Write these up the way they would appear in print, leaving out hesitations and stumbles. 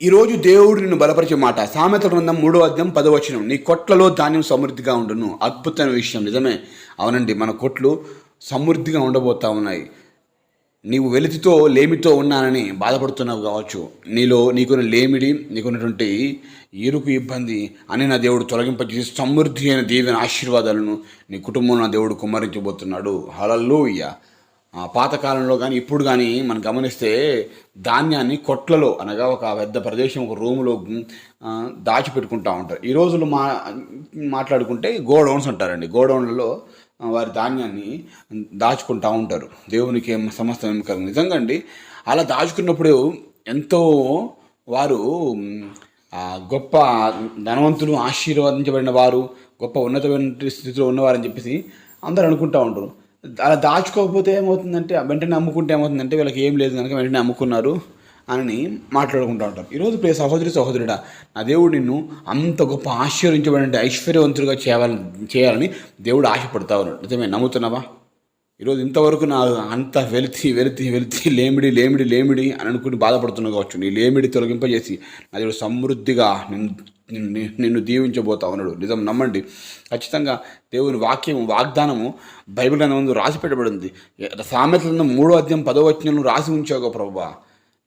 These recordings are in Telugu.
ఈరోజు దేవుడు నిన్ను బలపరిచే మాట సామెతల గ్రంథం 3వ అధ్యాయం 10వ వచనం. నీ కొట్లలో ధాన్యం సమృద్ధిగా ఉండును. అద్భుతమైన విషయం, నిజమే. అవునండి, మన కొట్లు సమృద్ధిగా ఉండబోతా ఉన్నాయి. నీవు వెలితితో లేమితో ఉన్నానని బాధపడుతున్నావు కావచ్చు. నీకున్న లేమిడి, నీకున్నటువంటి ఇరుకు ఇబ్బంది అని నా దేవుడు తొలగింపజేసి సమృద్ధి అయిన దీవెన ఆశీర్వాదాలను నీ కుటుంబంలో నా దేవుడు కుమ్మరించబోతున్నాడు. హల్లెలూయా. పాతకాలంలో కానీ ఇప్పుడు కానీ మనం గమనిస్తే ధాన్యాన్ని కొట్లలో అనగా ఒక పెద్ద ప్రదేశం, ఒక రూములో దాచిపెట్టుకుంటూ ఉంటారు. ఈ రోజులు మాట్లాడుకుంటే గోడౌన్స్ అంటారండి. గోడౌన్లలో వారి ధాన్యాన్ని దాచుకుంటూ ఉంటారు. దేవునికి సమస్తం ఏం కలుగు. నిజంగా అండి, అలా దాచుకున్నప్పుడు ఎంతో వారు గొప్ప ధనవంతులు, ఆశీర్వదించబడిన వారు, గొప్ప ఉన్నతమైన స్థితిలో ఉన్నవారని చెప్పేసి అందరూ అనుకుంటూ ఉంటారు. అలా దాచుకోకపోతే ఏమవుతుందంటే, వెంటనే అమ్ముకుంటే ఏమవుతుందంటే వీళ్ళకి ఏం లేదు కనుక వెంటనే అమ్ముకున్నారు అని మాట్లాడుకుంటూ ఉంటారు. ఈరోజు ప్రియ సహోదరుడా, నా దేవుడు నిన్ను అంత గొప్ప ఆశీర్వదించబడిన ఐశ్వర్యవంతులుగా చేయాలని దేవుడు ఆశపడతా ఉన్నాడు. నిజమే, నమ్ముతున్నావా? ఈరోజు ఇంతవరకు నా అంత వెలితి లేమిడి అని అనుకుని బాధపడుతున్నావు కావచ్చు. నీ లేమిడి తొలగింపజేసి నా దేవుడు సమృద్ధిగా నిన్ను దీవించబోతా ఉన్నాడు. నిజం, నమ్మండి. ఖచ్చితంగా దేవుని వాగ్దానము బైబిల్ గ్రంథంలో రాసి పెట్టబడింది. సామెతల 3వ అధ్యాయం 10వ వచనంలో రాసి ఉంచావు ప్రభువా.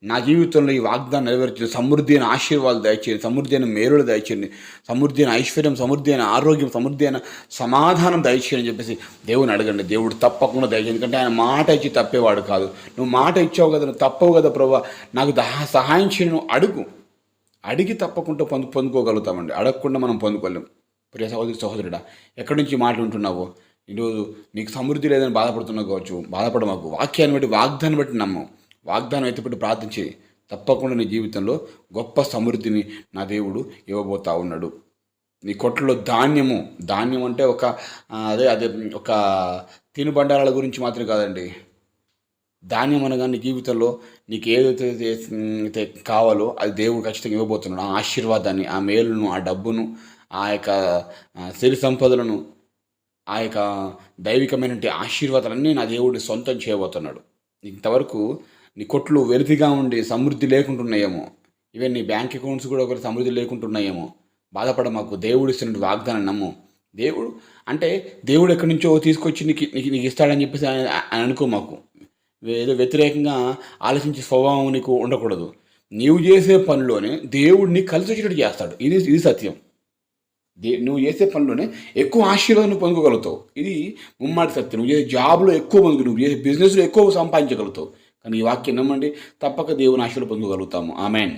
నా జీవితంలో ఈ వాగ్దానం నెరవేర్చింది. సమృద్ధి అయిన ఆశీర్వాదాలు దయచేయండి, సమృద్ధి అయిన మేలులు దయచేయండి, సమృద్ధి అయిన ఐశ్వర్యం, సమృద్ధి అయిన ఆరోగ్యం, సమృద్ధి అయిన సమాధానం దయచేయండి అని చెప్పేసి దేవుని అడగండి. దేవుడు తప్పకుండా దయచేయండి. ఎందుకంటే ఆయన మాట ఇచ్చి తప్పేవాడు కాదు. నువ్వు మాట ఇచ్చావు కదా, నువ్వు తప్పవు కదా ప్రభువా, నాకు సహాయం చేయను అడిగి తప్పకుండా పొందుకోగలుగుతామండి. అడగకుండా మనం పొందుకోలేం. ప్రియ సహోదరుడా, ఎక్కడి నుంచి మాట ఉంటున్నావు? ఈరోజు నీకు సమృద్ధి లేదని బాధపడుతున్నావు కావచ్చు. బాధపడమాకు. వాక్యాన్ని బట్టి, వాగ్దాన్ని బట్టి నమ్మవు. వాగ్దానం ఎత్తిపెట్టి ప్రార్థించి తప్పకుండా నీ జీవితంలో గొప్ప సమృద్ధిని నా దేవుడు ఇవ్వబోతా ఉన్నాడు. నీ కొట్లలో ధాన్యం అంటే అదే ఒక తినుబండారాల గురించి మాత్రమే కాదండి. ధాన్యం అనగా నీ జీవితంలో నీకు ఏదైతే కావాలో అది దేవుడు ఖచ్చితంగా ఇవ్వబోతున్నాడు. ఆ ఆశీర్వాదాన్ని, ఆ మేలును, ఆ డబ్బును, ఆ యొక్క సిరి సంపదలను, ఆ యొక్క దైవికమైన ఆశీర్వాదాలన్నీ నా దేవుడిని సొంతం చేయబోతున్నాడు. ఇంతవరకు నీ కొట్లు వెలితిగా ఉండి సమృద్ధి లేకుంటున్నాయేమో, ఈవెన్ నీ బ్యాంక్ అకౌంట్స్ కూడా ఒకటి సమృద్ధి లేకుంటున్నాయేమో, బాధపడమాకు. దేవుడు ఇస్తున్న వాగ్దానం నమ్ము. దేవుడు ఎక్కడి నుంచో తీసుకొచ్చి నీకు ఇస్తాడని చెప్పేసి అని అనుకోమాకు. ఏదో వ్యతిరేకంగా ఆలోచించే స్వభావం నీకు ఉండకూడదు. నీవు చేసే పనిలోనే దేవుడిని కలిసి వచ్చేటట్టు చేస్తాడు. ఇది సత్యం. నువ్వు చేసే పనిలోనే ఎక్కువ ఆశీర్వాదం పొందుకోగలుగుతావు. ఇది ముమ్మాటి సత్యం. నువ్వు చేసే జాబ్లో ఎక్కువ నువ్వు చేసే బిజినెస్లో ఎక్కువ సంపాదించగలుగుతావు. కానీ ఈ వాక్యం నమ్మండి, తప్పక దేవుని ఆశీర్వాదం పొందుకోగలుగుతాము. ఆమేన్.